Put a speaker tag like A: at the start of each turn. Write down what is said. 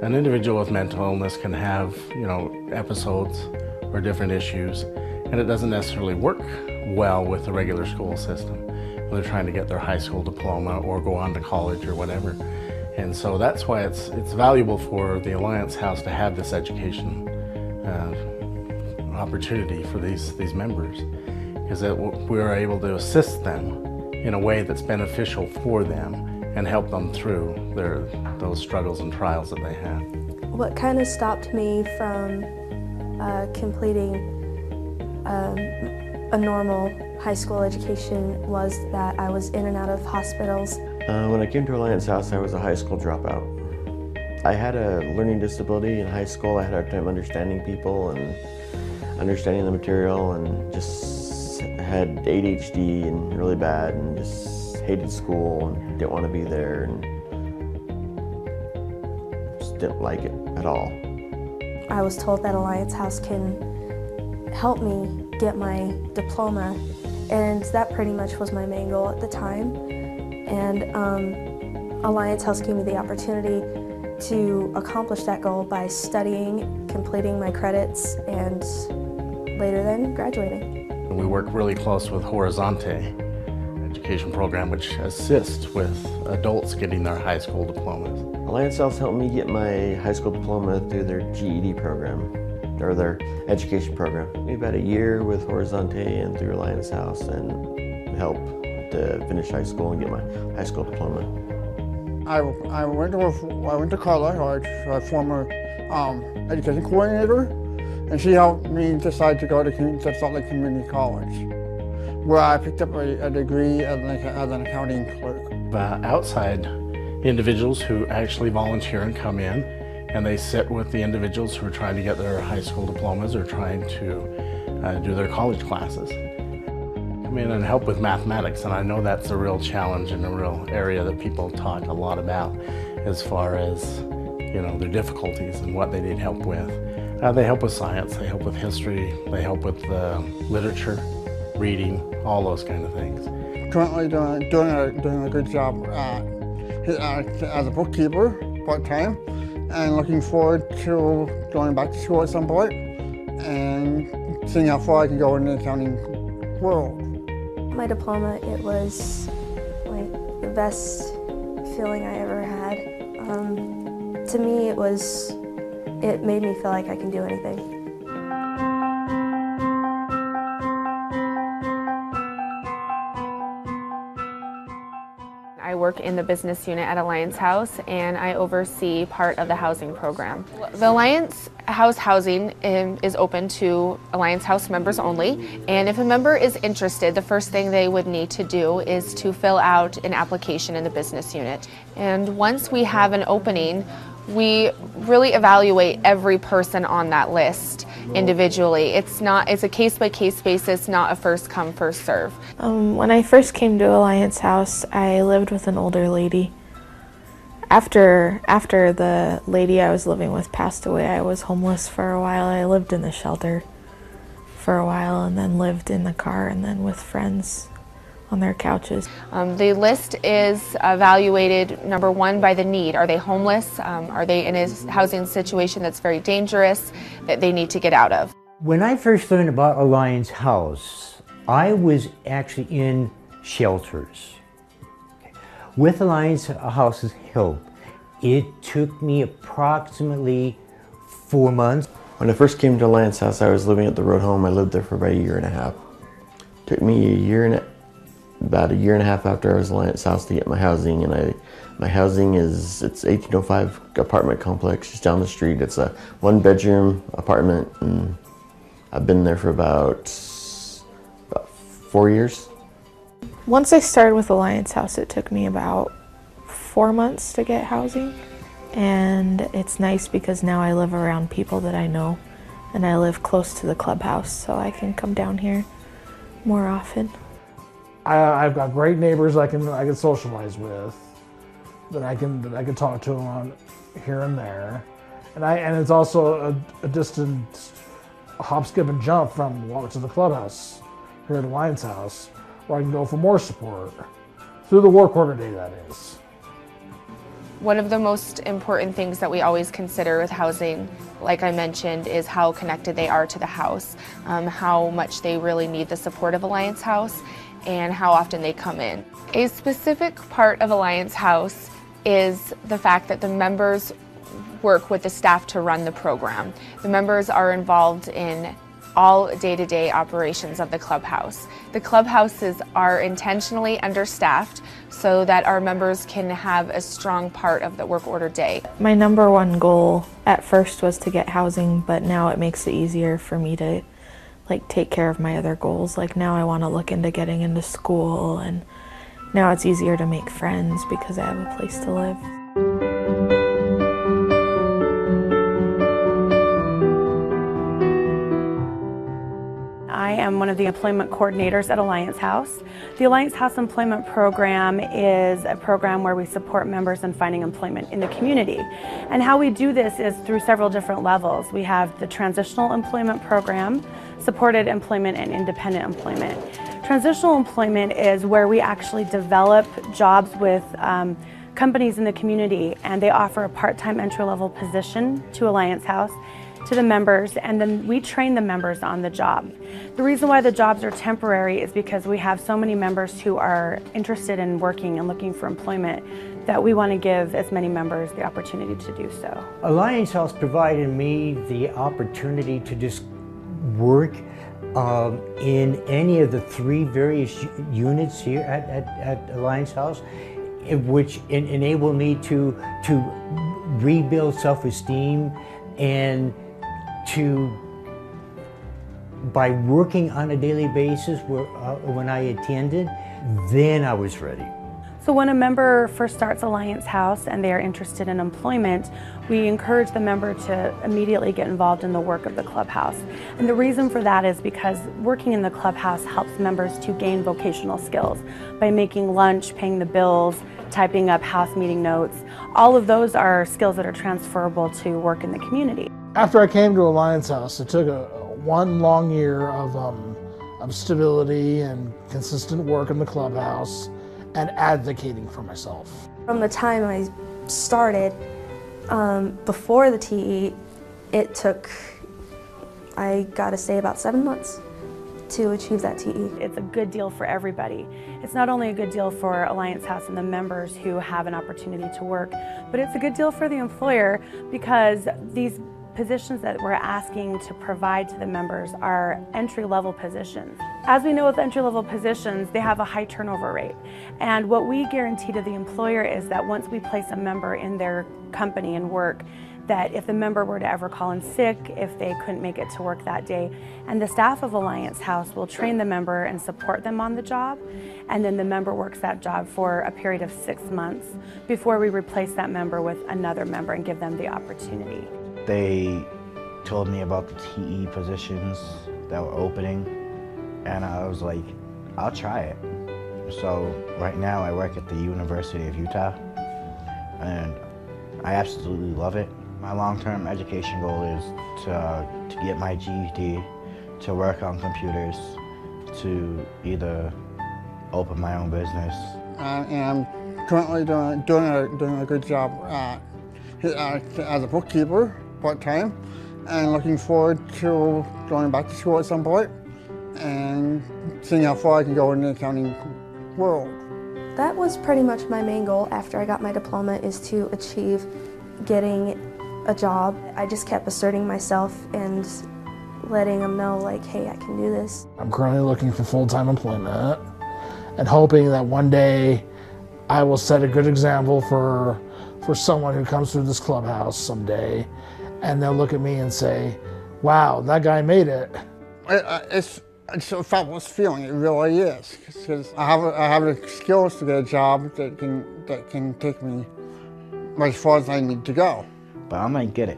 A: An individual with mental illness can have, episodes or different issues, and it doesn't necessarily work well with the regular school system when they're trying to get their high school diploma or go on to college or whatever. And so that's why it's valuable for the Alliance House to have this education opportunity for these members, because we're able to assist them in a way that's beneficial for them and help them through those struggles and trials that they have.
B: What kind of stopped me from completing a normal high school education was that I was in and out of hospitals.
C: When I came to Alliance House, I was a high school dropout. I had a learning disability in high school. I had a hard time understanding people and understanding the material, and just had ADHD and really bad, and just hated school and didn't want to be there, and just didn't like it at all.
B: I was told that Alliance House can help me get my diploma, and that pretty much was my main goal at the time. And Alliance House gave me the opportunity to accomplish that goal by studying, completing my credits, and later then graduating.
A: We work really close with Horizonte education program, which assists with adults getting their high school diplomas.
C: Alliance House helped me get my high school diploma through their GED program, or their education program. Maybe about a year with Horizonte and through Alliance House, and help to finish high school and get my high school diploma.
D: I went to college, our former education coordinator, and she helped me decide to go to Salt Lake Community College, where I picked up a degree as an accounting clerk.
A: Outside individuals who actually volunteer and come in, and they sit with the individuals who are trying to get their high school diplomas or trying to do their college classes. Come in and help with mathematics, and I know that's a real challenge and a real area that people talk a lot about as far as their difficulties and what they need help with. They help with science, they help with history, they help with literature, reading, all those kind of things.
D: Currently doing a good job as a bookkeeper part-time, and looking forward to going back to school at some point and seeing how far I can go in the accounting world.
B: My diploma, it was like the best feeling I ever had. To me, it made me feel like I can do anything.
E: I work in the business unit at Alliance House, and I oversee part of the housing program. The Alliance House housing is open to Alliance House members only, and if a member is interested, the first thing they would need to do is to fill out an application in the business unit. And once we have an opening, we really evaluate every person on that list individually. It's a case-by-case basis, not a first-come, first-serve.
F: When I first came to Alliance House, I lived with an older lady. After the lady I was living with passed away, I was homeless for a while. I lived in the shelter for a while, and then lived in the car, and then with friends on their couches.
E: The list is evaluated, number one, by the need. Are they homeless? Are they in a housing situation that's very dangerous that they need to get out of?
G: When I first learned about Alliance House, I was actually in shelters. With Alliance House's help, it took me approximately 4 months.
C: When I first came to Alliance House, I was living at the road home. I lived there for about a year and a half. It took me about a year and a half after I was at Alliance House to get my housing, and my housing it's 1805 apartment complex just down the street. It's a 1-bedroom apartment, and I've been there for about 4 years.
F: Once I started with Alliance House, it took me about 4 months to get housing, and it's nice because now I live around people that I know, and I live close to the clubhouse, so I can come down here more often.
H: I've got great neighbors I can socialize with, that I can talk to on here and there, and it's also a distant hop, skip, and jump from walk to the clubhouse here at Alliance House, where I can go for more support through the work order day, that is.
E: One of the most important things that we always consider with housing, like I mentioned, is how connected they are to the house, how much they really need the support of Alliance House, and how often they come in. A specific part of Alliance House is the fact that the members work with the staff to run the program. The members are involved in all day-to-day operations of the clubhouse. The clubhouses are intentionally understaffed so that our members can have a strong part of the work order day.
F: My number one goal at first was to get housing, but now it makes it easier for me to take care of my other goals. Like now I want to look into getting into school, and now it's easier to make friends because I have a place to live.
I: I am one of the employment coordinators at Alliance House. The Alliance House Employment Program is a program where we support members in finding employment in the community. And how we do this is through several different levels. We have the Transitional Employment Program, Supported Employment, and Independent Employment. Transitional employment is where we actually develop jobs with companies in the community, and they offer a part-time entry-level position to Alliance House, to the members, and then we train the members on the job. The reason why the jobs are temporary is because we have so many members who are interested in working and looking for employment that we want to give as many members the opportunity to do so.
G: Alliance House provided me the opportunity to just work in any of the 3 various units here at Alliance House, which enabled me to rebuild self-esteem, and by working on a daily basis when I attended, then I was ready.
I: So when a member first starts Alliance House and they are interested in employment, we encourage the member to immediately get involved in the work of the clubhouse. And the reason for that is because working in the clubhouse helps members to gain vocational skills by making lunch, paying the bills, typing up house meeting notes. All of those are skills that are transferable to work in the community.
H: After I came to Alliance House, it took one long year of stability and consistent work in the clubhouse and advocating for myself.
B: From the time I started, before the TE, it took, I gotta say, about 7 months to achieve that TE.
I: It's a good deal for everybody. It's not only a good deal for Alliance House and the members who have an opportunity to work, but it's a good deal for the employer because these positions that we're asking to provide to the members are entry-level positions. As we know with entry-level positions, they have a high turnover rate. And what we guarantee to the employer is that once we place a member in their company and work, that if the member were to ever call in sick, if they couldn't make it to work that day, and the staff of Alliance House will train the member and support them on the job, and then the member works that job for a period of 6 months before we replace that member with another member and give them the opportunity.
J: They told me about the TE positions that were opening, and I was like, I'll try it. So right now I work at the University of Utah, and I absolutely love it. My long-term education goal is to get my GED, to work on computers, to either open my own business.
D: I am currently doing a good job as a bookkeeper, part-time, and looking forward to going back to school at some point and seeing how far I can go in the accounting world.
B: That was pretty much my main goal after I got my diploma, is to achieve getting a job. I just kept asserting myself and letting them know, like, hey, I can do this.
H: I'm currently looking for full-time employment and hoping that one day I will set a good example for someone who comes through this clubhouse someday, and they'll look at me and say, wow, that guy made it.
D: It's a fabulous feeling, it really is, because I have the skills to get a job that can take me as far as I need to go.
J: But I might get it.